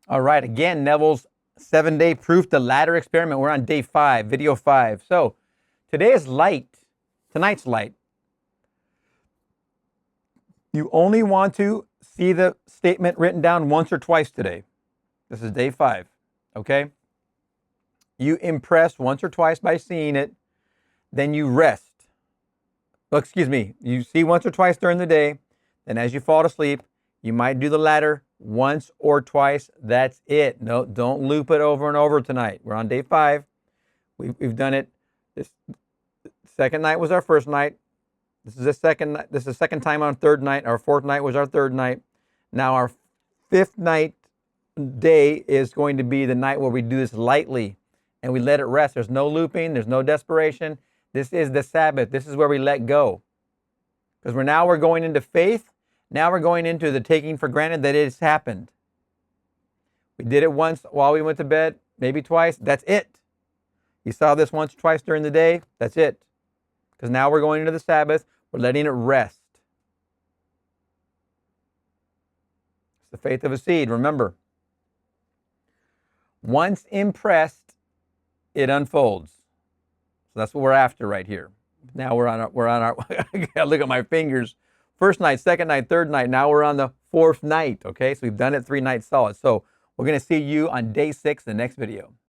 All right, again, Neville's 7-day proof the ladder experiment. We're on day 5, video 5. So today is light. Tonight's light. You only want to see the statement written down once or twice today. This is day 5, okay? You impress once or twice by seeing it, then you rest. Well, excuse me, you see once or twice during the day, then as you fall to sleep, you might do the ladder once or twice. That's it. No, don't loop it over and over tonight. We're on day 5. We've done it. This second night was our first night. This is the second time on third night. Our fourth night was our third night. Now our 5th night day is going to be the night where we do this lightly and we let it rest. There's no looping. There's no desperation. This is the Sabbath. This is where we let go. Because we're going into faith. Now we're going into the taking for granted that it's happened. We did it once while we went to bed, maybe twice. That's it. You saw this once or twice during the day. That's it. Because now we're going into the Sabbath. We're letting it rest. It's the faith of a seed. Remember, once impressed, it unfolds. So that's what we're after right here. Now we're on our I gotta look at my fingers. First night, second night, third night. Now we're on the 4th night. Okay, so we've done it 3 nights solid. So we're going to see you on day 6, the next video.